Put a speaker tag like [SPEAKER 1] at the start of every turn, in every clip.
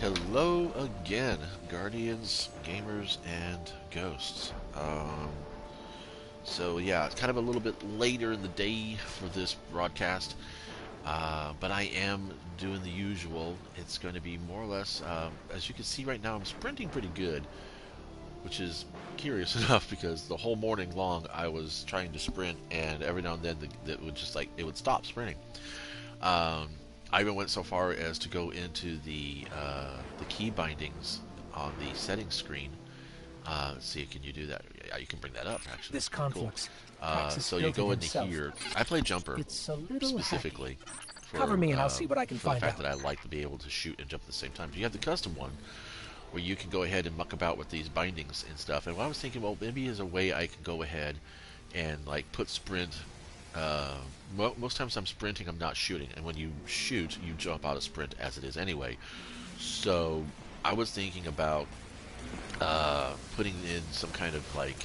[SPEAKER 1] Hello again, Guardians, Gamers, and Ghosts. So yeah, it's kind of a little bit later in the day for this broadcast, but I am doing the usual. It's going to be more or less, as you can see right now, I'm sprinting pretty good, which is curious enough because the whole morning long I was trying to sprint, and every now and then it would just like it would stop sprinting. Um, I even went so far as to go into the key bindings on the settings screen. Let's see, can you do that? Yeah, you can bring that up actually.
[SPEAKER 2] This
[SPEAKER 1] Cool.
[SPEAKER 2] conflux, Praxis
[SPEAKER 1] So you
[SPEAKER 2] built it
[SPEAKER 1] go into
[SPEAKER 2] himself.
[SPEAKER 1] here. I play jumper
[SPEAKER 2] It's a little
[SPEAKER 1] specifically
[SPEAKER 2] hacky. Cover
[SPEAKER 1] for
[SPEAKER 2] me and I'll see what I can
[SPEAKER 1] for the
[SPEAKER 2] find
[SPEAKER 1] fact
[SPEAKER 2] out.
[SPEAKER 1] that I like to be able to shoot and jump at the same time. You have the custom one where you can go ahead and muck about with these bindings and stuff. And I was thinking, well, maybe there's a way I can go ahead and like put sprint. Uh, Most times I'm sprinting, I'm not shooting, and when you shoot, you jump out of sprint as it is anyway. So I was thinking about putting in some kind of like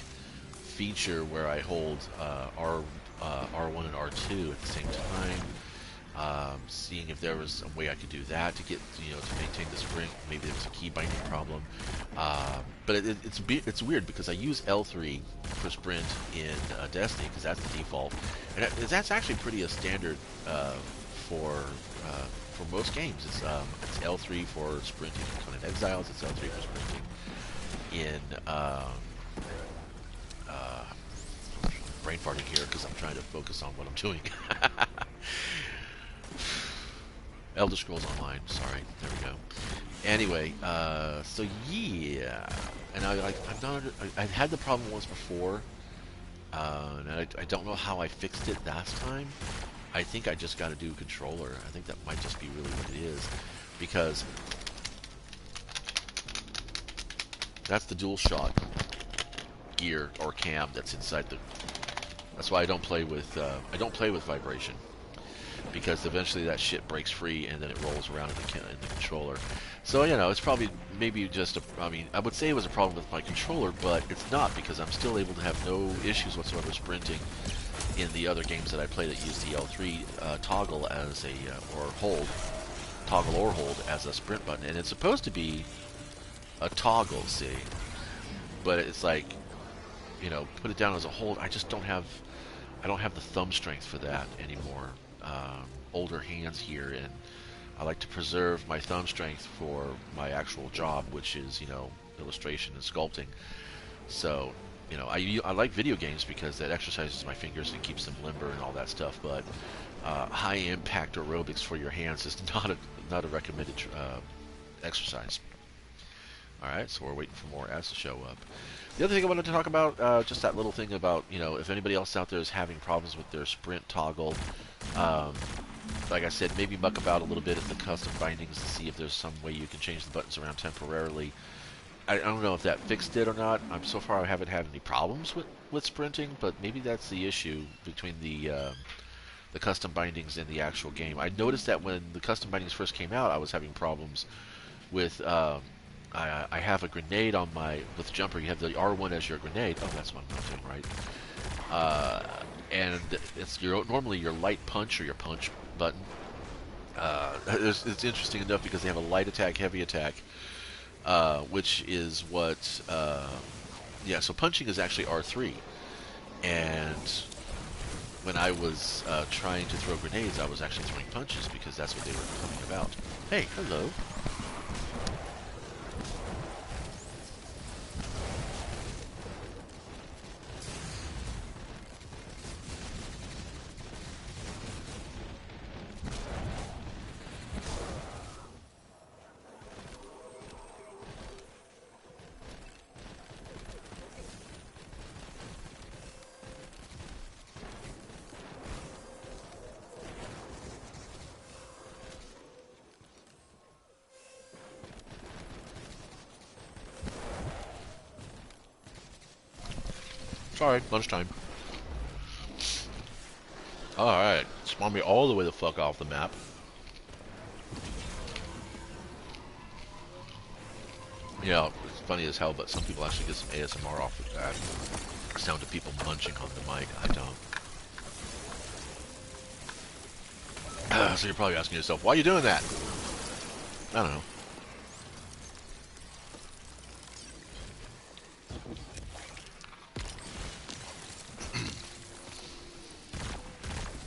[SPEAKER 1] feature where I hold R1 and R2 at the same time. Seeing if there was a way I could do that to get, to maintain the sprint. Maybe there was a key binding problem. But it's weird because I use L3 for sprint in Destiny because that's the default, and that's actually pretty a standard for most games. It's L3 for sprinting in Conan Exiles. It's L3 for sprinting in uh, brain farting here because I'm trying to focus on what I'm doing. Elder Scrolls Online. Sorry, there we go. Anyway, so yeah, and I've had the problem once before, and I don't know how I fixed it last time. I think I just got to do controller. I think that might just be really what it is, because that's the dual shot gear or cam that's inside the. That's why I don't play with vibration, because eventually that shit breaks free and then it rolls around in the controller. So it's probably maybe just I would say it was a problem with my controller, but it's not, because I'm still able to have no issues whatsoever sprinting in the other games that I play that use the L3 toggle as toggle or hold as a sprint button, and it's supposed to be a toggle, see, but it's like put it down as a hold. I don't have the thumb strength for that anymore. Older hands here, and I like to preserve my thumb strength for my actual job, which is illustration and sculpting. So I like video games because that exercises my fingers and keeps them limber and all that stuff. But high impact aerobics for your hands is not a recommended exercise. All right, so we're waiting for more ads to show up. The other thing I wanted to talk about, just that little thing about, if anybody else out there is having problems with their sprint toggle, like I said, maybe muck about a little bit in the custom bindings to see if there's some way you can change the buttons around temporarily. I don't know if that fixed it or not. So far I haven't had any problems with sprinting, but maybe that's the issue between the custom bindings and the actual game. I noticed that when the custom bindings first came out, I was having problems with. I have a grenade on with jumper. You have the R1 as your grenade. Oh, that's what I'm not doing right. And it's normally your light punch or your punch button. It's interesting enough because they have a light attack, heavy attack, which is what. So punching is actually R3, and when I was trying to throw grenades, I was actually throwing punches because that's what they were coming about. Hey, hello. Sorry, lunchtime. Alright, spawn me all the way the fuck off the map. Yeah, it's funny as hell, but some people actually get some ASMR off with that. Sound of people munching on the mic. I don't. So you're probably asking yourself, why are you doing that? I don't know.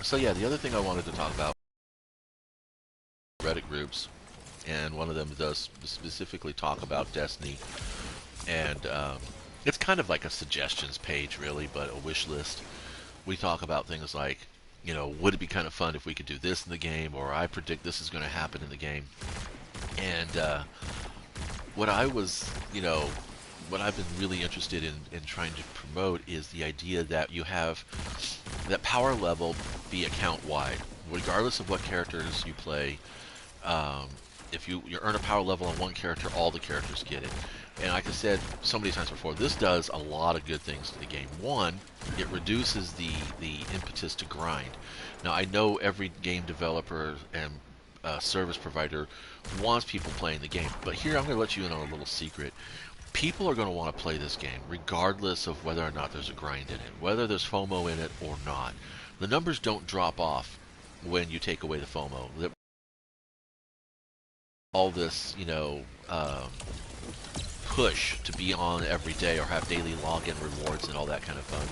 [SPEAKER 1] So yeah, the other thing I wanted to talk about Reddit groups, and one of them does specifically talk about Destiny, and it's kind of like a suggestions page, really, but a wish list. We talk about things like, would it be kind of fun if we could do this in the game, or I predict this is going to happen in the game. And what I was, what I've been really interested in trying to promote is the idea that you have that power level be account wide, regardless of what characters you play. Um, if you earn a power level on one character, all the characters get it. And like I said so many times before, this does a lot of good things to the game. One, it reduces the impetus to grind. Now, I know every game developer and service provider wants people playing the game, but here I'm going to let you in on a little secret. People are going to want to play this game regardless of whether or not there's a grind in it, whether there's FOMO in it or not. The numbers don't drop off when you take away the FOMO. All this, push to be on every day or have daily login rewards and all that kind of fun,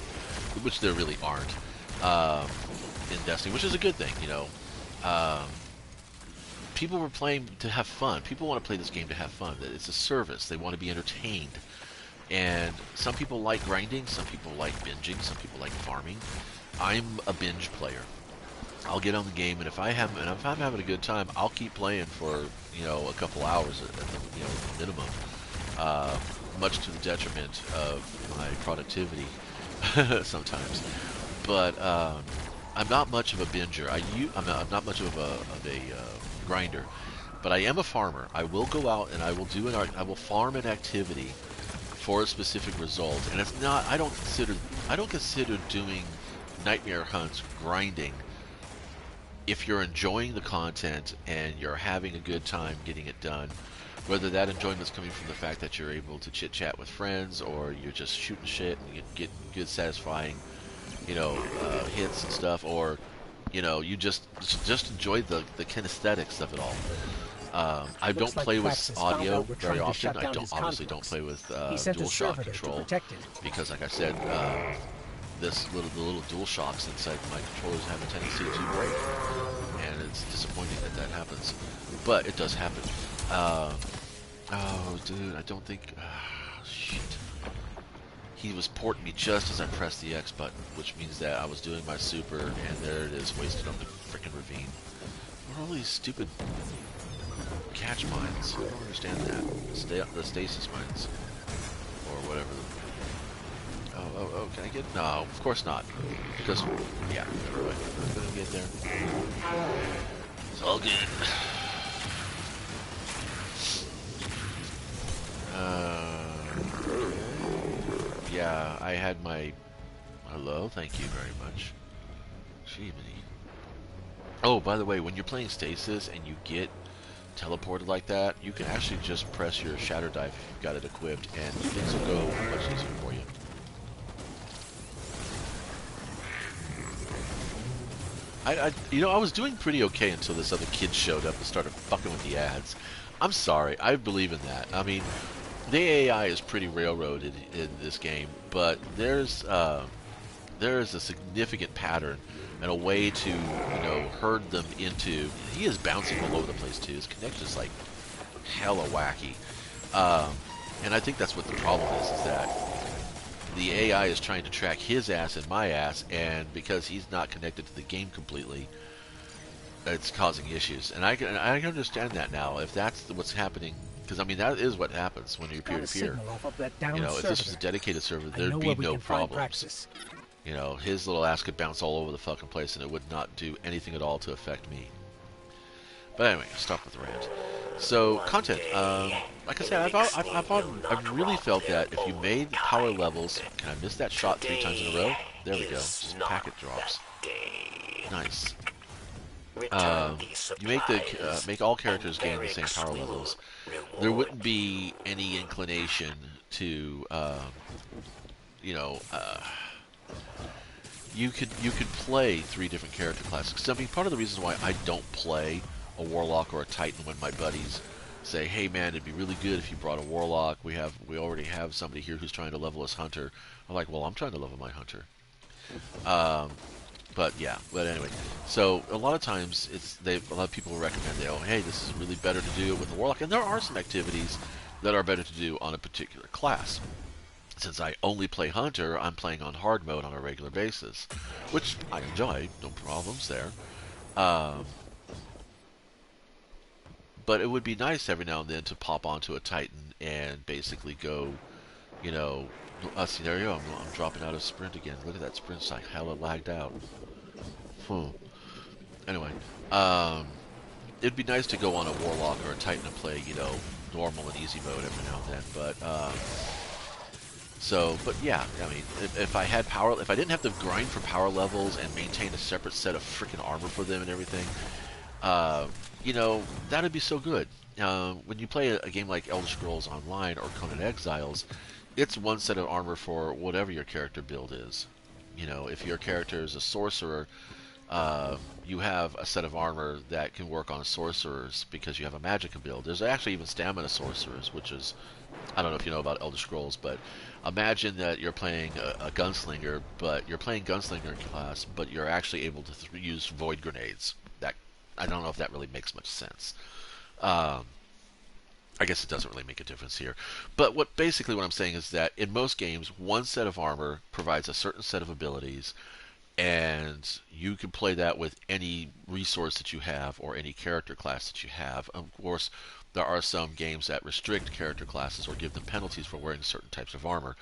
[SPEAKER 1] which there really aren't in Destiny, which is a good thing, people were playing to have fun. People want to play this game to have fun. It's a service. They want to be entertained. And some people like grinding, some people like binging, some people like farming. I'm a binge player. I'll get on the game, and if I'm having a good time, I'll keep playing for a couple hours at the minimum. Much to the detriment of my productivity sometimes. But I'm not much of a binger. I'm not much of a grinder, but I am a farmer. I will go out and I will farm an activity for a specific result, and it's not. I don't consider doing nightmare hunts grinding if you're enjoying the content and you're having a good time getting it done. Whether that enjoyment's coming from the fact that you're able to chit chat with friends, or you're just shooting shit and you get good, satisfying, hits and stuff, or you just enjoy the kinesthetics of it all. I don't play with audio very often. I obviously don't play with DualShock control because, like I said, the little DualShocks inside my controllers have a tendency to break, and it's disappointing that happens, but it does happen. Oh, dude, I don't think. Shit. He was porting me just as I pressed the X button, which means that I was doing my super, and there it is, wasted on the frickin' ravine. What are all these stupid catch mines? I don't understand that. The stasis mines. Or whatever. Oh, can I get? No, of course not. Because, yeah, never mind. I'm gonna get there. It's all good. Yeah, I had my... Hello, thank you very much. Gee, oh, by the way, when you're playing Stasis and you get teleported like that, you can actually just press your Shatter Dive if you've got it equipped, and things will go much easier for you. I was doing pretty okay until this other kid showed up and started fucking with the ads. I'm sorry, I believe in that. I mean, the AI is pretty railroaded in this game, but there is a significant pattern and a way to, herd them into. He is bouncing all over the place too. His connection is like hella wacky, and I think that's what the problem is that the AI is trying to track his ass and my ass, and because he's not connected to the game completely, it's causing issues. And I can understand that now, if that's what's happening, because I mean that is what happens when you're peer-to-peer. If this was a dedicated server, there'd be no problems. His little ass could bounce all over the fucking place, and it would not do anything at all to affect me. But anyway, stop with the rant. So, content. Like I said, I've really felt that if you made power levels... Can I miss that shot 3 times in a row? There we go. Just packet drops. Nice. You make all characters gain the same power levels. There wouldn't be any inclination to, you could play 3 different character classes. 'Cause, I mean, part of the reason why I don't play a Warlock or a Titan when my buddies say, hey man, it'd be really good if you brought a Warlock. We already have somebody here who's trying to level us Hunter. I'm like, well, I'm trying to level my Hunter. But yeah, but anyway, so a lot of times a lot of people recommend oh hey, this is really better to do it with a warlock, and there are some activities that are better to do on a particular class. Since I only play hunter, I'm playing on hard mode on a regular basis, which I enjoy, no problems there. Um, but it would be nice every now and then to pop onto a Titan and basically go, you know, see, there you go. I'm dropping out of sprint again. Look at that sprint site, hella lagged out. Anyway, um, it'd be nice to go on a warlock or a Titan and play, normal and easy mode every now and then. But yeah, I mean, if I had power, if I didn't have to grind for power levels and maintain a separate set of freaking armor for them and everything, uh, that'd be so good. When you play a game like Elder Scrolls Online or Conan Exiles, it's one set of armor for whatever your character build is. If your character is a sorcerer, you have a set of armor that can work on sorcerers because you have a magicka build. There's actually even stamina sorcerers, which is, I don't know if you know about Elder Scrolls, but imagine that you're playing a gunslinger, but you're playing gunslinger class, but you're actually able to use void grenades. That, I don't know if that really makes much sense. Um, I guess it doesn't really make a difference here. But basically what I'm saying is that in most games, one set of armor provides a certain set of abilities, and you can play that with any resource that you have or any character class that you have. Of course, there are some games that restrict character classes or give them penalties for wearing certain types of armor.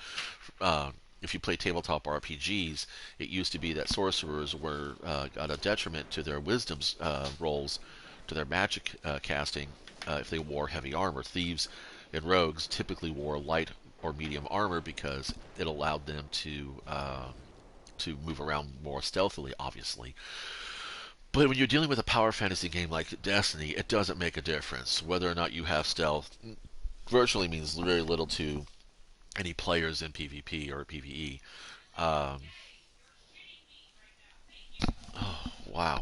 [SPEAKER 1] If you play tabletop RPGs, it used to be that sorcerers were at a detriment to their wisdom's rolls, to their magic casting, if they wore heavy armor. Thieves and rogues typically wore light or medium armor because it allowed them to move around more stealthily, obviously. But when you're dealing with a power fantasy game like Destiny, it doesn't make a difference. Whether or not you have stealth virtually means very little to any players in PvP or PvE. Um, oh, wow.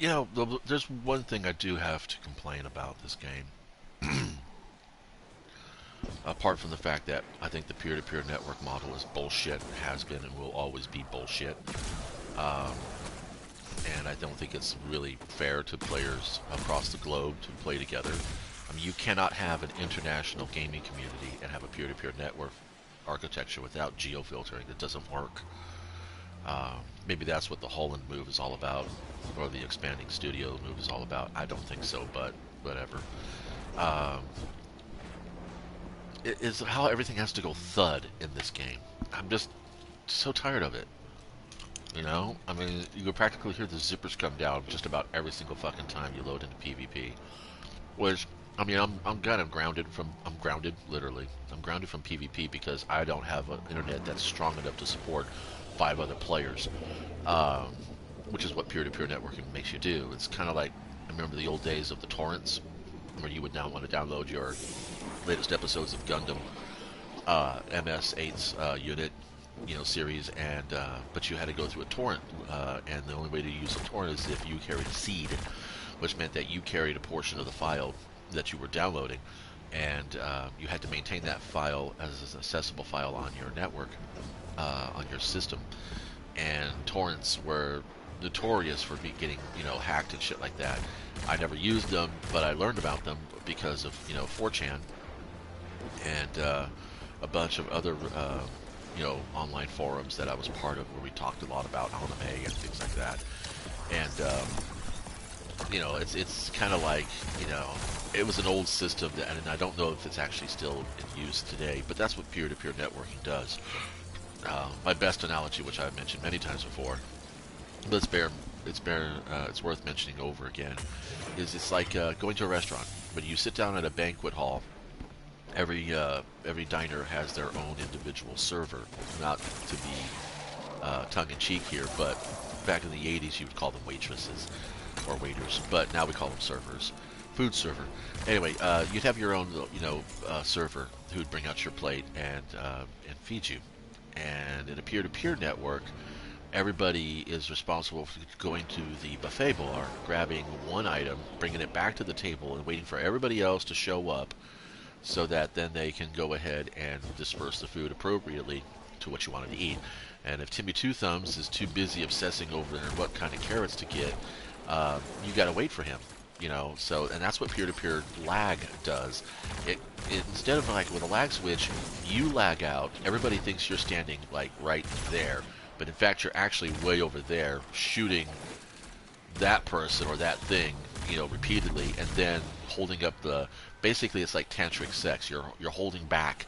[SPEAKER 1] you know, there's one thing I do have to complain about this game. Apart from the fact that I think the peer-to-peer network model is bullshit, has been and will always be bullshit. Um, and I don't think it's really fair to players across the globe to play together. I mean, you cannot have an international gaming community and have a peer-to-peer network architecture without geo-filtering. It doesn't work. Maybe that's what the Holland move is all about, or the expanding studio move is all about. I don't think so, but whatever. Um, it is how everything has to go thud in this game. I'm just so tired of it. You know, I mean, you could practically hear the zippers come down just about every single fucking time you load into PvP. Which, I mean, I'm kind of grounded from, I'm grounded, literally. I'm grounded from PvP because I don't have an internet that's strong enough to support 5 other players. Which is what peer-to-peer networking makes you do. It's kind of like, I remember the old days of the torrents, where you would now want to download your latest episodes of Gundam, MS-8's unit, you know, series, and but you had to go through a torrent, and the only way to use a torrent is if you carried a seed, which meant that you carried a portion of the file that you were downloading, and you had to maintain that file as an accessible file on your network, on your system. And torrents were notorious for getting, you know, hacked and shit like that. I never used them, but I learned about them because of, you know, 4chan and a bunch of other you know, online forums that I was part of where we talked a lot about anime and things like that. And you know, it's kind of like, you know, it was an old system that, and I don't know if it's actually still in use today, but that's what peer-to-peer networking does. My best analogy, which I've mentioned many times before, but it's worth mentioning over again, is it's like going to a restaurant. When you sit down at a banquet hall, every diner has their own individual server. Not to be tongue-in-cheek here, but back in the 80s you would call them waitresses or waiters, but now we call them servers. Food server. Anyway, you'd have your own, you know, server who'd bring out your plate and feed you. And in a peer-to-peer network, everybody is responsible for going to the buffet bar, grabbing one item, bringing it back to the table, and waiting for everybody else to show up so that then they can go ahead and disperse the food appropriately to what you wanted to eat. And if Timmy Two Thumbs is too busy obsessing over what kind of carrots to get, you got to wait for him. You know, so, and that's what peer-to-peer lag does. It instead of like with a lag switch, you lag out. Everybody thinks you're standing like right there, but in fact you're actually way over there shooting that person or that thing, you know, repeatedly, and then holding up the. Basically, it's like tantric sex. You're holding back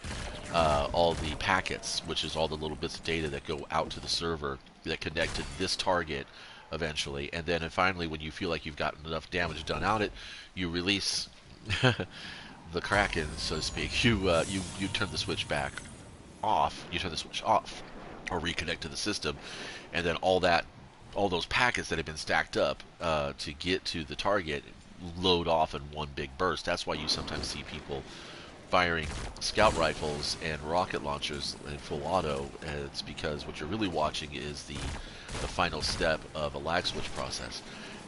[SPEAKER 1] all the packets, which is all the little bits of data that go out to the server that connect to this target eventually, and then finally, when you feel like you've gotten enough damage done on it, you release the Kraken, so to speak. You turn the switch back off. You turn the switch off, or reconnect to the system, and then all those packets that have been stacked up to get to the target load off in one big burst. That's why you sometimes see people firing scout rifles and rocket launchers in full auto. And it's because what you're really watching is the final step of a lag switch process.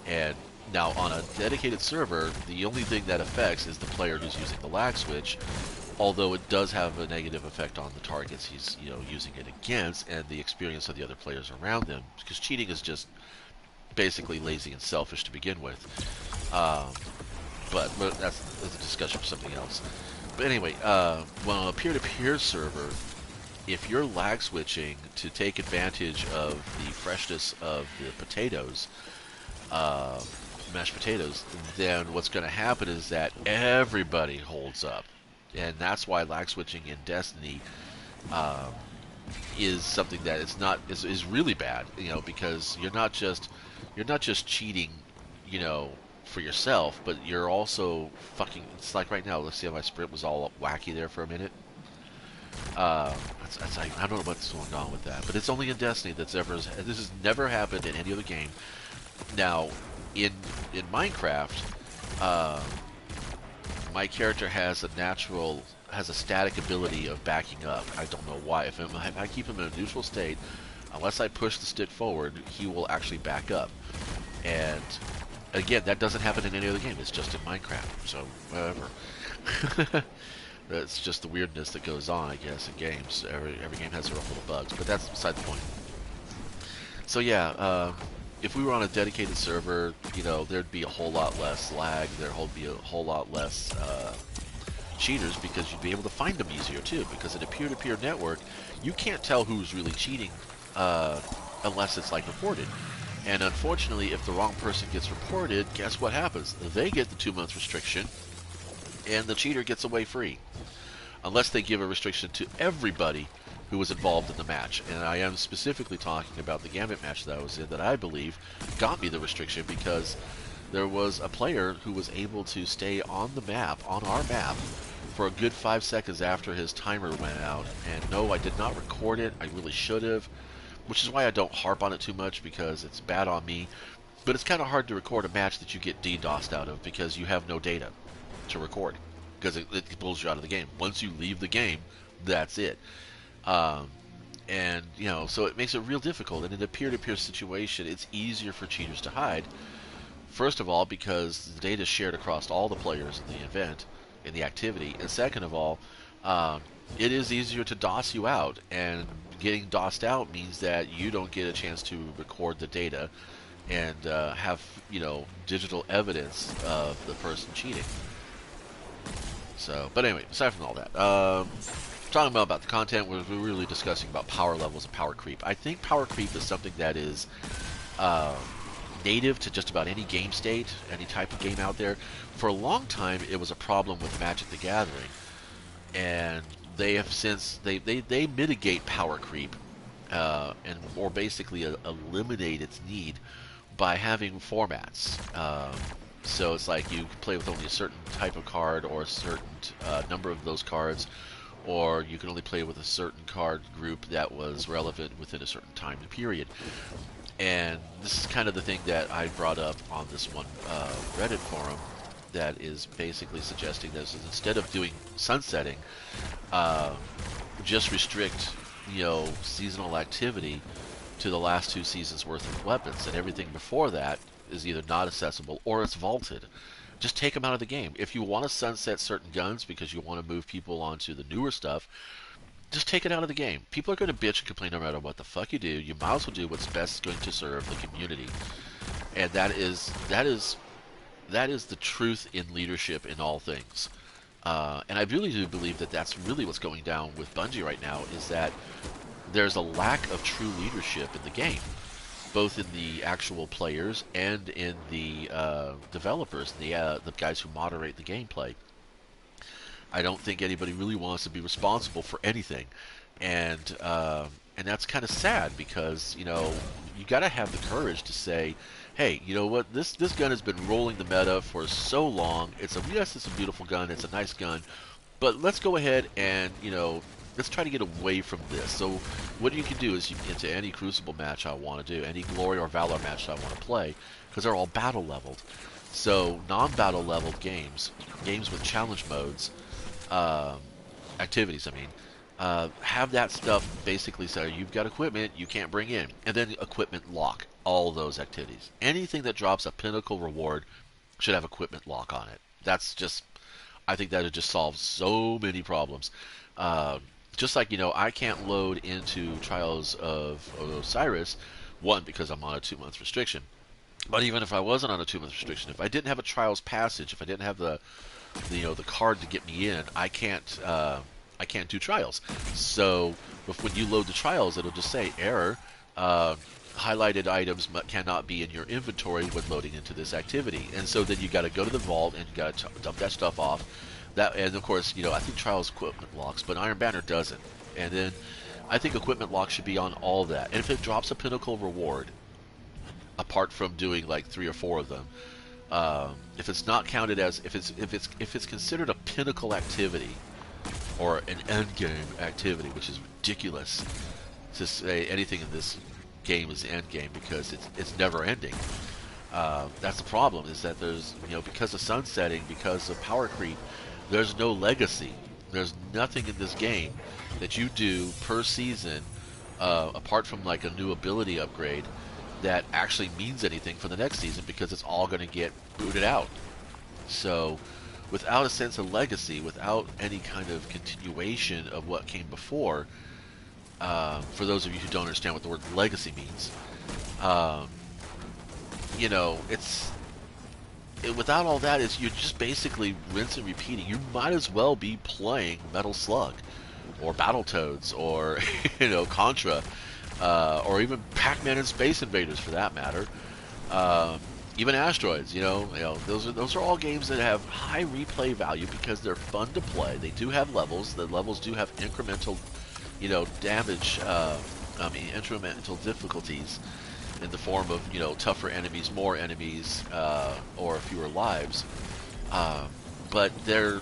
[SPEAKER 1] And now on a dedicated server, the only thing that affects is the player who's using the lag switch, although it does have a negative effect on the targets he's, you know, using it against and the experience of the other players around them, because cheating is just basically lazy and selfish to begin with. But that's a discussion for something else. But anyway, well, on a peer-to-peer server, if you're lag switching to take advantage of the freshness of the potatoes, mashed potatoes, then what's going to happen is that everybody holds up. And that's why lag switching in Destiny is something that is really bad, you know, because you're not just cheating, you know, for yourself, but you're also fucking. It's like right now. Let's see how my sprint was all wacky there for a minute. That's like, I don't know what's going on with that, but it's only in Destiny this has never happened in any other game. Now, in Minecraft, my character has a static ability of backing up. I don't know why. If I keep him in a neutral state, unless I push the stick forward, he will actually back up. And again, that doesn't happen in any other game. It's just in Minecraft. So whatever. That's just the weirdness that goes on, I guess, in games. Every game has their own little bugs, but that's beside the point. So yeah, if we were on a dedicated server, you know, there'd be a whole lot less lag. There'd be a whole lot less cheaters because you'd be able to find them easier too. Because in a peer-to-peer network, you can't tell who's really cheating unless it's like reported. And unfortunately, if the wrong person gets reported, guess what happens? They get the 2-month restriction, and the cheater gets away free. Unless they give a restriction to everybody who was involved in the match. And I am specifically talking about the Gambit match that I was in that I believe got me the restriction because there was a player who was able to stay on the map, on our map, for a good 5 seconds after his timer went out. And no, I did not record it. I really should have, which is why I don't harp on it too much because it's bad on me. But it's kind of hard to record a match that you get DDoSed out of because you have no data to record because it pulls you out of the game. Once you leave the game, that's it. And, you know, so it makes it real difficult. And in a peer-to-peer situation, it's easier for cheaters to hide. First of all, because the data is shared across all the players in the event, in the activity. And second of all, it is easier to DOS you out. And getting DOSed out means that you don't get a chance to record the data and have, you know, digital evidence of the person cheating. So, but anyway, aside from all that, talking about the content, we're really discussing about power levels and power creep. I think power creep is something that is native to just about any game state, any type of game out there. For a long time, it was a problem with Magic the Gathering, and they have since they mitigate power creep or basically eliminate its need by having formats. So it's like you can play with only a certain type of card or a certain number of those cards, or you can only play with a certain card group that was relevant within a certain time period. And this is kind of the thing that I brought up on this one Reddit forum that is basically suggesting that instead of doing sunsetting, just restrict, you know, seasonal activity to the last 2 seasons worth of weapons, and everything before that is either not accessible or it's vaulted. Just take them out of the game. If you want to sunset certain guns because you want to move people onto the newer stuff, just take it out of the game. People are going to bitch and complain no matter what the fuck you do. You might as well do what's best going to serve the community. And that is the truth in leadership in all things. And I really do believe that that's really what's going down with Bungie right now, is that there's a lack of true leadership in the game, both in the actual players and in the developers, the guys who moderate the gameplay. I don't think anybody really wants to be responsible for anything, and that's kind of sad because, you know, you got to have the courage to say, hey, you know what, this gun has been rolling the meta for so long. Yes, it's a beautiful gun, it's a nice gun, but let's go ahead and, you know, let's try to get away from this. So what you can do is you can into any Crucible match I want to do, any Glory or Valor match I want to play, because they're all battle leveled. So non-battle leveled games with challenge modes, activities, I mean, have that stuff basically say you've got equipment you can't bring in, and then equipment lock all those activities. Anything that drops a pinnacle reward should have equipment lock on it. That's just, I think that it just solves so many problems. Just like, you know, I can't load into Trials of Osiris, one, because I'm on a 2-month restriction. But even if I wasn't on a 2-month restriction, if I didn't have a Trials passage, if I didn't have the card to get me in, I can't do Trials. So when you load the Trials, it'll just say error. Highlighted items cannot be in your inventory when loading into this activity. And so then you got to go to the vault and you got to dump that stuff off. And of course, you know, I think Trials equipment locks, but Iron Banner doesn't. And then I think equipment lock should be on all that. And if it drops a pinnacle reward, apart from doing like 3 or 4 of them, if it's not counted as, if it's considered a pinnacle activity or an end game activity, which is ridiculous to say anything in this game is end game because it's never ending. That's the problem, is that there's, you know, because of sunsetting, because of power creep, there's no legacy. There's nothing in this game that you do per season, apart from like a new ability upgrade, that actually means anything for the next season because it's all going to get booted out. So, without a sense of legacy, without any kind of continuation of what came before, for those of you who don't understand what the word legacy means, um, it's without all that, is you're just basically rinse and repeating. You might as well be playing Metal Slug or Battletoads or Contra, or even Pac-Man and Space Invaders for that matter. Um, Even Asteroids, those are all games that have high replay value because they're fun to play. They do have levels. The levels do have incremental, damage. Incremental difficulties in the form of tougher enemies, more enemies, or fewer lives. Um, but the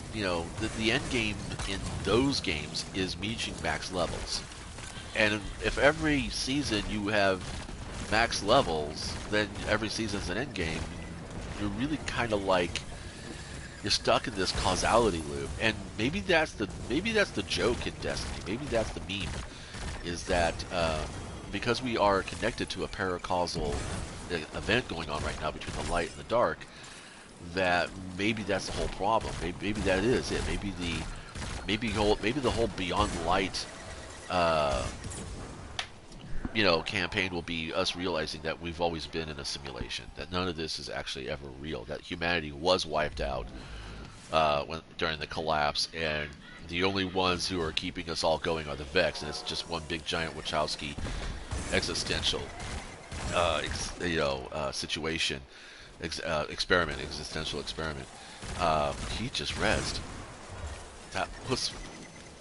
[SPEAKER 1] end game in those games is reaching max levels. And if every season you have max levels, then every season's an end game. You're really kind of like you're stuck in this causality loop, and maybe that's the joke in Destiny. Maybe that's the meme, is that because we are connected to a paracausal event going on right now between the light and the dark, that maybe that's the whole problem. Maybe that is it. Maybe the whole Beyond Light uh, campaign will be us realizing that we've always been in a simulation, that none of this is actually ever real, that humanity was wiped out during the collapse, and the only ones who are keeping us all going are the Vex, and it's just one big giant Wachowski existential, situation, existential experiment. He just rezzed. That was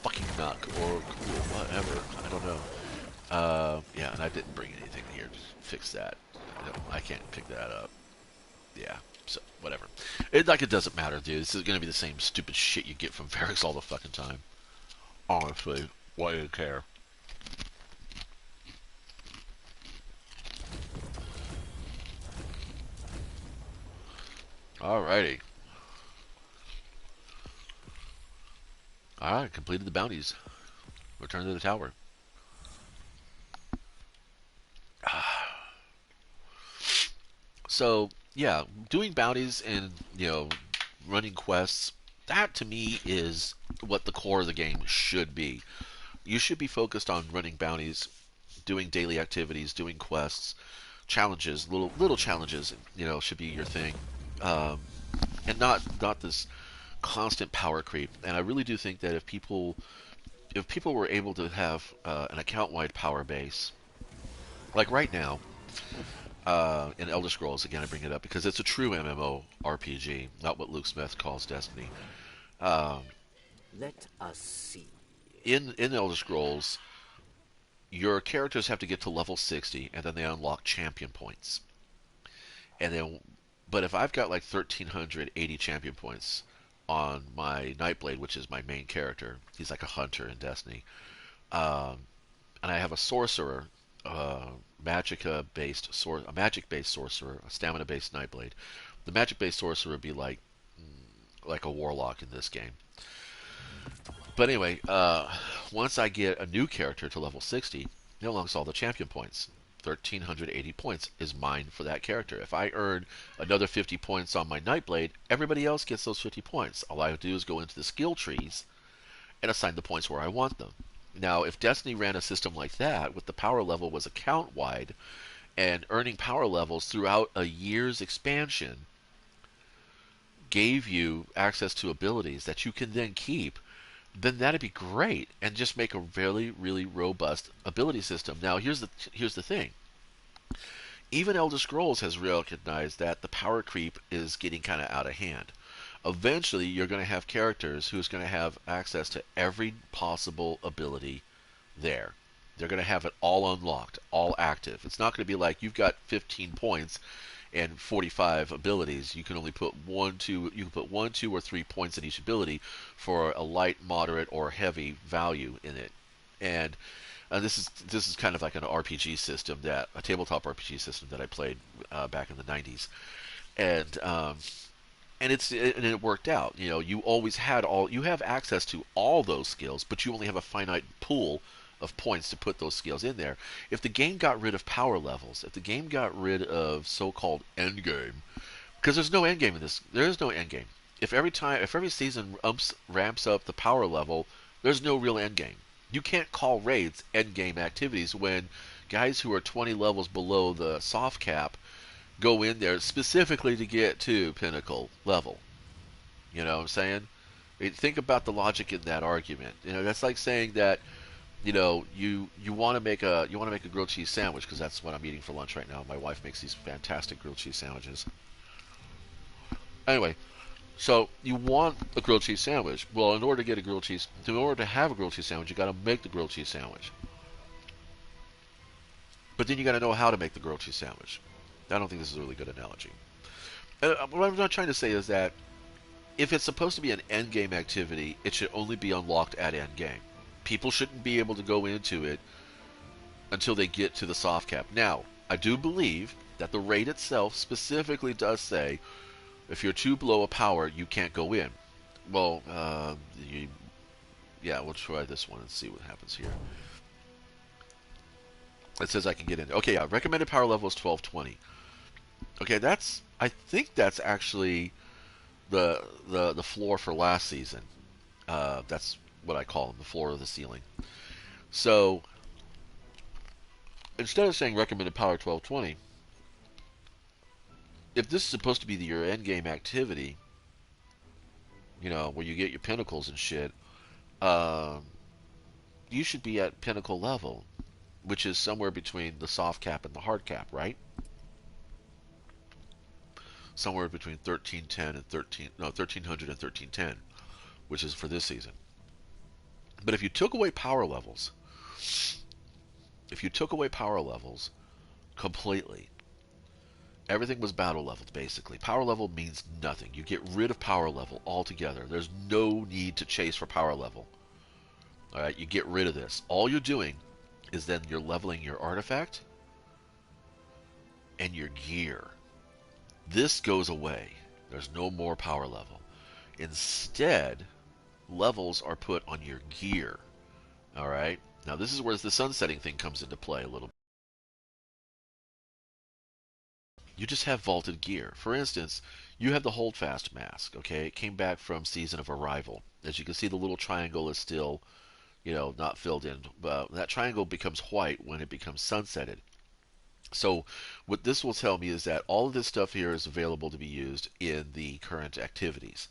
[SPEAKER 1] fucking nuck or cool, whatever. I don't know. Yeah, and I didn't bring anything here to fix that. I can't pick that up. Yeah, so whatever. It doesn't matter, dude. This is gonna be the same stupid shit you get from Varix all the fucking time. Honestly, why do you care? Alrighty. Alright, completed the bounties. Return to the tower. So, yeah, doing bounties and, running quests, that to me is what the core of the game should be. You should be focused on running bounties, doing daily activities, doing quests, challenges, little challenges, should be your thing. Um, and not this constant power creep. And I really do think that if people were able to have an account-wide power base, like right now, in Elder Scrolls, again I bring it up because it's a true MMO RPG, not what Luke Smith calls Destiny. Um,
[SPEAKER 3] Let us see.
[SPEAKER 1] in Elder Scrolls, your characters have to get to level 60, and then they unlock champion points. And then, but if I've got like 1,380 champion points on my Nightblade, which is my main character, he's like a hunter in Destiny, um, and I have a sorcerer, uh, a magic-based sorcerer, a stamina-based Nightblade. The magic-based sorcerer would be like a warlock in this game. But anyway, once I get a new character to level 60, it unlocks all the champion points. 1,380 points is mine for that character. If I earn another 50 points on my Nightblade, everybody else gets those 50 points. All I have to do is go into the skill trees and assign the points where I want them. Now, if Destiny ran a system like that, with the power level was account wide, and earning power levels throughout a year's expansion gave you access to abilities that you can then keep, then that'd be great, and just make a really, really robust ability system. Now, here's the thing. Even Elder Scrolls has recognized that the power creep is getting kind of out of hand. Eventually, you're going to have characters who's going to have access to every possible ability there. They're going to have it all unlocked, all active. It's not going to be like you've got 15 points and 45 abilities. You can only put you can put 1, 2, or 3 points in each ability for a light, moderate, or heavy value in it. And this is kind of like an RPG system, that a tabletop RPG system that I played back in the 90s, and it worked out. You always you have access to all those skills, but you only have a finite pool of points to put those skills in there. If the game got rid of power levels, if the game got rid of so-called end game, because there's no end game in this, there is no end game. If every season ramps up the power level, there's no real end game. You can't call raids end game activities when guys who are 20 levels below the soft cap go in there specifically to get to pinnacle level. You know what I'm saying? Think about the logic in that argument. That's like saying that you want to make a grilled cheese sandwich, because that's what I'm eating for lunch right now. My wife makes these fantastic grilled cheese sandwiches. Anyway, so you want a grilled cheese sandwich. Well, in order to have a grilled cheese sandwich, you got to make the grilled cheese sandwich. But then you got to know how to make the grilled cheese sandwich. I don't think this is a really good analogy. What I'm not trying to say is that if it's supposed to be an end game activity, it should only be unlocked at end game. People shouldn't be able to go into it until they get to the soft cap. Now, I do believe that the raid itself specifically does say if you're too below a power, you can't go in. Well, yeah, we'll try this one and see what happens here. It says I can get in. Okay, yeah, recommended power level is 1220. Okay, I think that's actually the floor for last season. That's what I call them, the floor of the ceiling. So instead of saying recommended power 1220, if this is supposed to be your end game activity, where you get your pinnacles and shit, you should be at pinnacle level, which is somewhere between the soft cap and the hard cap, right? Somewhere between 1310 and 1300 and 1310, which is for this season. But if you took away power levels, completely, everything was battle leveled basically. Power level means nothing. You get rid of power level altogether. There's no need to chase for power level. All right, you get rid of this. All you're doing is then you're leveling your artifact and your gear. This goes away. There's no more power level. Instead, levels are put on your gear. All right. Now this is where the sunsetting thing comes into play a little bit. You just have vaulted gear. For instance, you have the holdfast mask. Okay, it came back from Season of Arrival. As you can see, the little triangle is still, not filled in. That triangle becomes white when it becomes sunsetted. So what this will tell me is that all of this stuff here is available to be used in the current activities.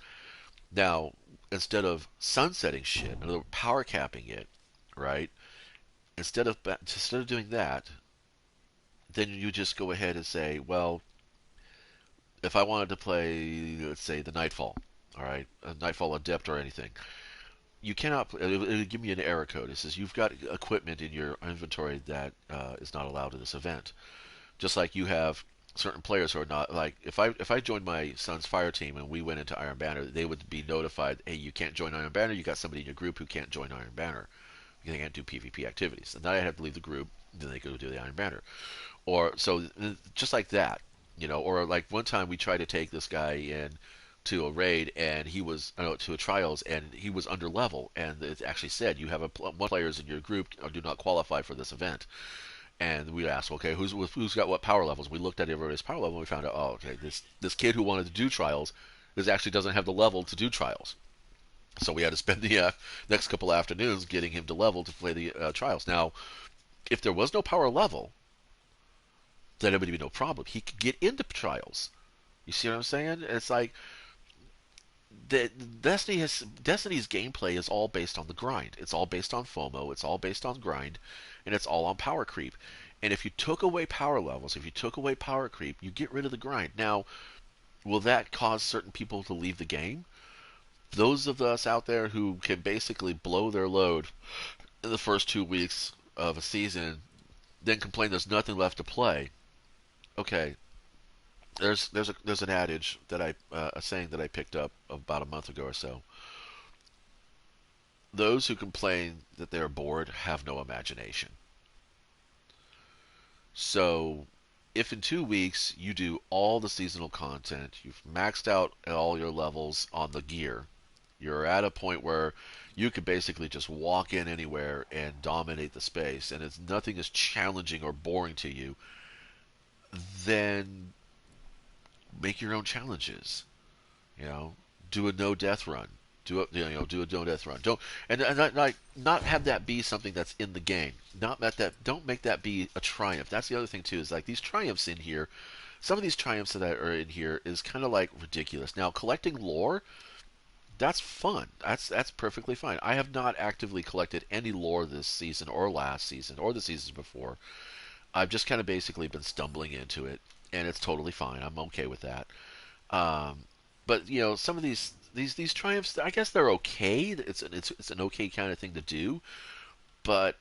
[SPEAKER 1] Now, instead of sunsetting shit, in other words, power capping it, right? Instead of doing that, then you just go ahead and say, well, if I wanted to play, let's say, the Nightfall, all right, a Nightfall Adept or anything, you cannot. It'll give me an error code. It says you've got equipment in your inventory that is not allowed in this event. Just like you have certain players who are not, like if I joined my son's fire team and we went into Iron Banner, they would be notified, hey, you can't join Iron Banner. You got somebody in your group who can't join Iron Banner. They can't do PvP activities. And then I have to leave the group. Then they go do the Iron Banner. Or so just like that, Or like one time we tried to take this guy in to a raid and he was to a trials and he was under level, and it actually said you have one players in your group do not qualify for this event. And we asked, okay, who's got what power levels? We looked at everybody's power level and we found out, oh, okay, this kid who wanted to do trials actually doesn't have the level to do trials. So we had to spend the next couple afternoons getting him to level to play the trials. Now, if there was no power level, then it would be no problem. He could get into trials. You see what I'm saying? It's like Destiny's gameplay is all based on the grind. It's all based on FOMO. It's all based on grind, and it's all on power creep. And if you took away power levels, if you took away power creep, you get rid of the grind. Now, will that cause certain people to leave the game? Those of us out there who can basically blow their load in the first 2 weeks of a season, then complain there's nothing left to play. Okay, there's an adage that a saying that I picked up about a month ago or so. Those who complain that they are bored have no imagination. So, if in 2 weeks you do all the seasonal content, you've maxed out all your levels on the gear, You're at a point where you could basically just walk in anywhere and dominate the space, and it's nothing is challenging or boring to you. Then make your own challenges. You know, do a no death run. Do a no death run. Don't and not have that be something that's in the game. Not that don't make that be a triumph. That's the other thing too. Is like these triumphs in here. Some of these triumphs that are in here is kind of like ridiculous. Now collecting lore, that's fun. That's perfectly fine. I have not actively collected any lore this season or last season or the seasons before. I've just kind of basically been stumbling into it, and it's totally fine. I'm okay with that. Um, but some of these triumphs, I guess they're okay. It's an okay kind of thing to do. But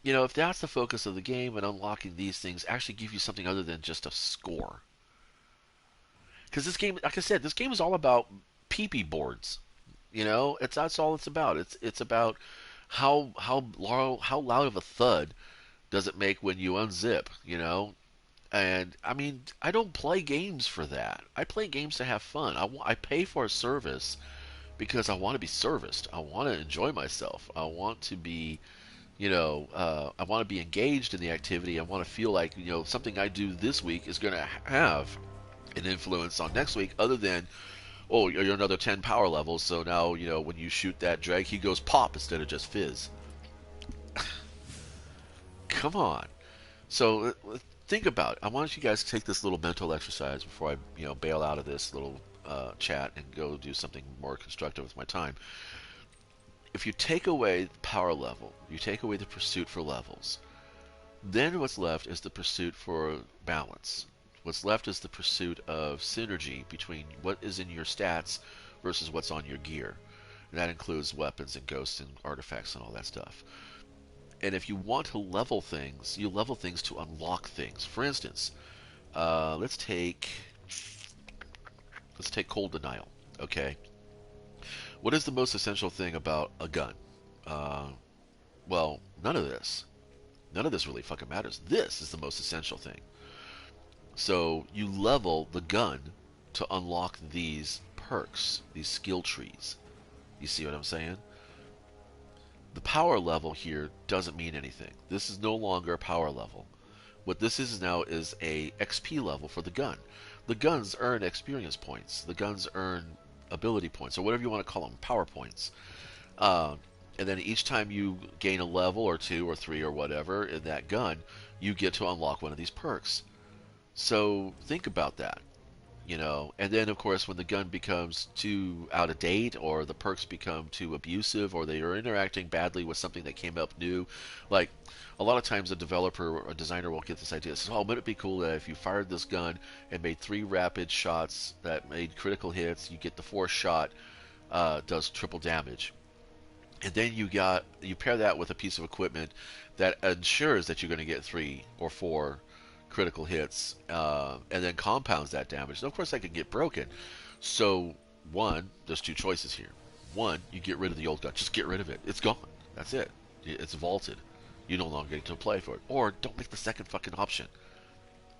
[SPEAKER 1] if that's the focus of the game, and unlocking these things actually give you something other than just a score. Because this game, like I said, this game is all about PP boards. That's all it's about. It's about how loud of a thud does it make when you unzip. And I mean, I don't play games for that. I play games to have fun. I pay for a service because I want to be serviced. I want to enjoy myself. I want to be, I want to be engaged in the activity. I want to feel like, something I do this week is going to have an influence on next week, other than, oh, you're another 10 power levels, so now, when you shoot that drag, he goes pop instead of just fizz. Come on. So think about it. I want you guys to take this little mental exercise before I, bail out of this little chat and go do something more constructive with my time. If you take away the power level, you take away the pursuit for levels, then what's left is the pursuit for balance. What's left is the pursuit of synergy between what is in your stats versus what's on your gear. And that includes weapons and ghosts and artifacts and all that stuff. And if you want to level things, you level things to unlock things. For instance, let's take cold denial. Okay, what is the most essential thing about a gun? Well, none of this. None of this really fucking matters. This is the most essential thing. So you level the gun to unlock these perks, these skill trees. You see what I'm saying? The power level here doesn't mean anything. This is no longer a power level. What this is now is a XP level for the gun. The guns earn experience points. The guns earn ability points, or whatever you want to call them, power points. And then each time you gain a level or 2 or 3 or whatever in that gun, you get to unlock one of these perks. So think about that. And then of course when the gun becomes too out of date, or the perks become too abusive, or they are interacting badly with something that came up new, like a lot of times a developer or a designer will get this idea, says, oh, wouldn't it be cool that if you fired this gun and made 3 rapid shots that made critical hits, you get the 4th shot does triple damage. And then you pair that with a piece of equipment that ensures that you're going to get 3 or 4 critical hits, and then compounds that damage. And of course, that can get broken. So, there's 2 choices here. One, you get rid of the old gun. Just get rid of it. It's gone. That's it. It's vaulted. You no longer get to play for it. Or don't make the second fucking option.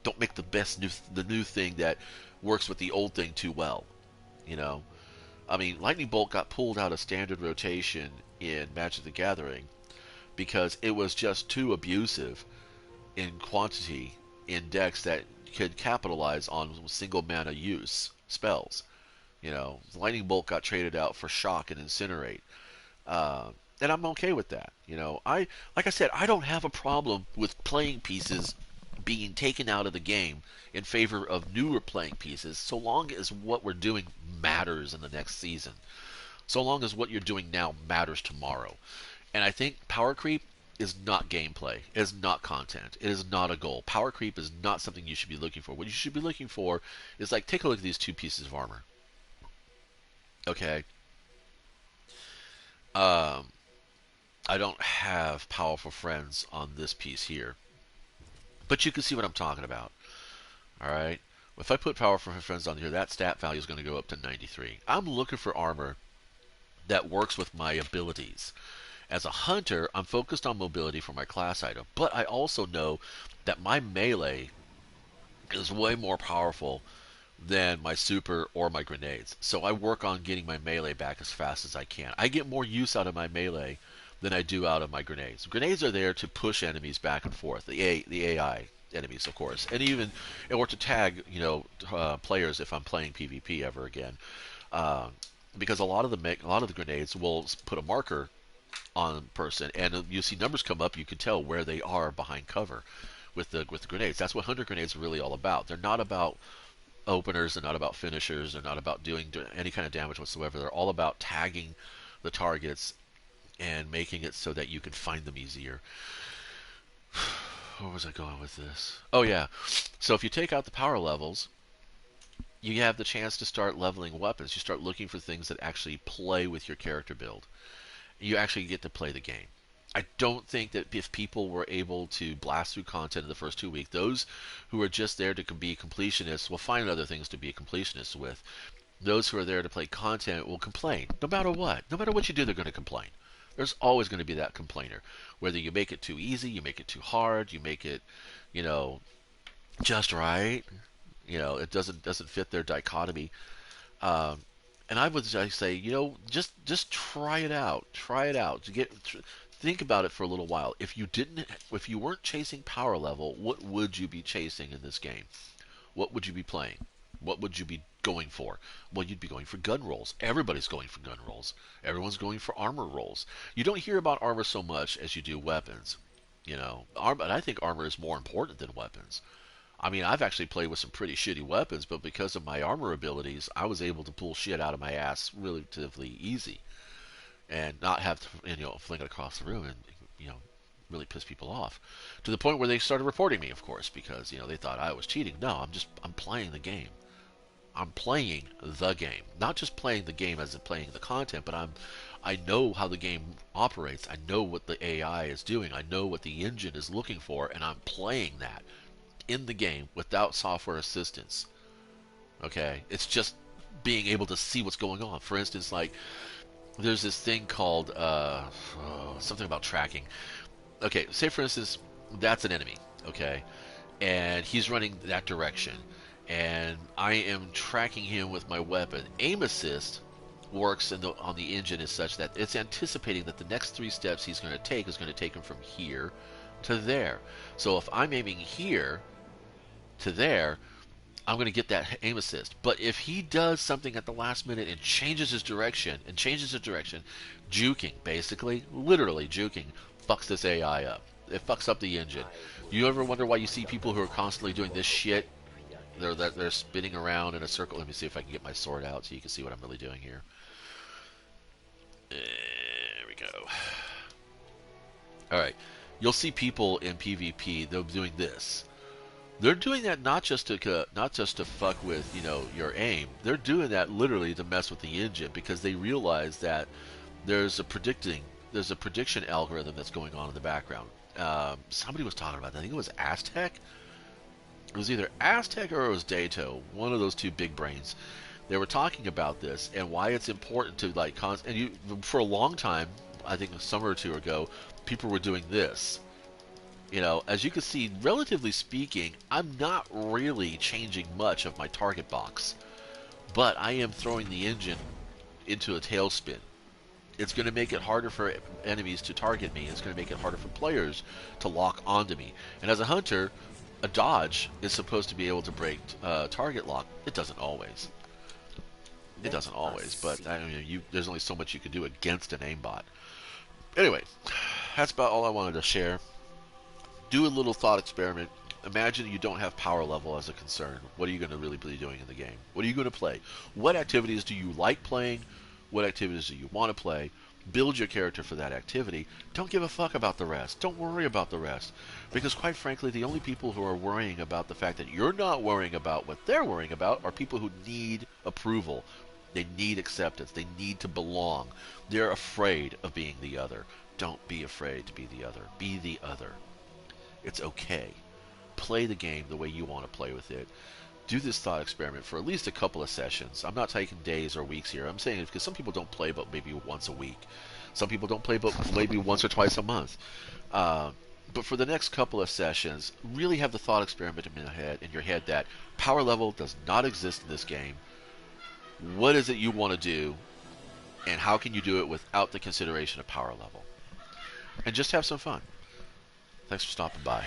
[SPEAKER 1] Don't make the new thing that works with the old thing too well. I mean, Lightning Bolt got pulled out of standard rotation in Magic the Gathering because it was just too abusive in quantity in decks that could capitalize on single mana use spells. Lightning Bolt got traded out for Shock and Incinerate, and I'm okay with that. Like I said, I don't have a problem with playing pieces being taken out of the game in favor of newer playing pieces, so long as what we're doing matters in the next season. So long as what you're doing now matters tomorrow. And I think power creep is not gameplay. It is not content. It is not a goal. Power creep is not something you should be looking for. What you should be looking for is, like, take a look at these 2 pieces of armor. Okay. I don't have powerful friends on this piece here, but you can see what I'm talking about. Alright? If I put powerful friends on here, that stat value is going to go up to 93. I'm looking for armor that works with my abilities. As a hunter, I'm focused on mobility for my class item, but I also know that my melee is way more powerful than my super or my grenades. So I work on getting my melee back as fast as I can. I get more use out of my melee than I do out of my grenades. Grenades are there to push enemies back and forth. The AI enemies, of course, and even or to tag players if I'm playing PvP ever again. Uh, because a lot of the grenades will put a marker on person, and you see numbers come up. You can tell where they are behind cover with the grenades. That's what hunter grenades are really all about. They're not about openers. They're not about finishers. They're not about doing any kind of damage whatsoever. They're all about tagging the targets and making it so that you can find them easier. Where was I going with this? Oh yeah. So if you take out the power levels, you have the chance to start leveling weapons. You start looking for things that actually play with your character build. You actually get to play the game. I don't think that if people were able to blast through content in the first 2 weeks, those who are just there to be completionists will find other things to be completionists with. Those who are there to play content will complain. No matter what. No matter what you do, they're going to complain. There's always going to be that complainer. Whether you make it too easy, you make it too hard, you make it, you know, just right. It doesn't fit their dichotomy. Um, and I say, just try it out. Try it out. Think about it for a little while. If you weren't chasing power level, what would you be chasing in this game? What would you be playing? What would you be going for? Well, you'd be going for gun rolls. Everybody's going for gun rolls. Everyone's going for armor rolls. You don't hear about armor so much as you do weapons. But I think armor is more important than weapons. I mean, I've actually played with some pretty shitty weapons, but because of my armor abilities, I was able to pull shit out of my ass relatively easy and not have to, fling it across the room and, really piss people off. To the point where they started reporting me, of course, because, they thought I was cheating. No, I'm playing the game. I'm playing the game. Not just playing the game as in playing the content, but I know how the game operates. I know what the AI is doing. I know what the engine is looking for, and I'm playing that in the game without software assistance. Okay? It's just being able to see what's going on. For instance, like, there's this thing called something about tracking. Okay, say for instance, that's an enemy, okay? And he's running that direction. And I am tracking him with my weapon. Aim assist works on the engine is such that it's anticipating that the next 3 steps he's going to take is going to take him from here to there. So if I'm aiming here to there, I'm going to get that aim assist. But if he does something at the last minute and changes his direction, juking, basically, literally juking, fucks this AI up. It fucks up the engine. You ever wonder why you see people who are constantly doing this shit? They're spinning around in a circle. Let me see if I can get my sword out so you can see what I'm really doing here. There we go. Alright. You'll see people in PvP, they're doing this. They're doing that not just to fuck with, your aim. They're doing that literally to mess with the engine because they realize that there's a prediction algorithm that's going on in the background. Somebody was talking about that. I think it was Aztec. It was either Aztec or it was Dato. One of those two big brains. They were talking about this and why it's important to for a long time, I think a summer or two ago, people were doing this. As you can see, relatively speaking, I'm not really changing much of my target box, but I am throwing the engine into a tailspin. It's going to make it harder for enemies to target me. It's going to make it harder for players to lock onto me. And as a hunter, a dodge is supposed to be able to break target lock. It doesn't always. It doesn't always, but there's only so much you can do against an aimbot. Anyway, that's about all I wanted to share. Do a little thought experiment. Imagine you don't have power level as a concern. What are you going to really be doing in the game? What are you going to play? What activities do you like playing? What activities do you want to play? Build your character for that activity. Don't give a fuck about the rest. Don't worry about the rest. Because quite frankly, the only people who are worrying about the fact that you're not worrying about what they're worrying about are people who need approval. They need acceptance. They need to belong. They're afraid of being the other. Don't be afraid to be the other. Be the other. It's okay. Play the game the way you want to play with it. Do this thought experiment for at least a couple of sessions. I'm not taking days or weeks here. I'm saying it because some people don't play but maybe once a week. Some people don't play but maybe once or twice a month. But for the next couple of sessions, really have the thought experiment in your head that power level does not exist in this game. What is it you want to do, and how can you do it without the consideration of power level? And just have some fun. Thanks for stopping by.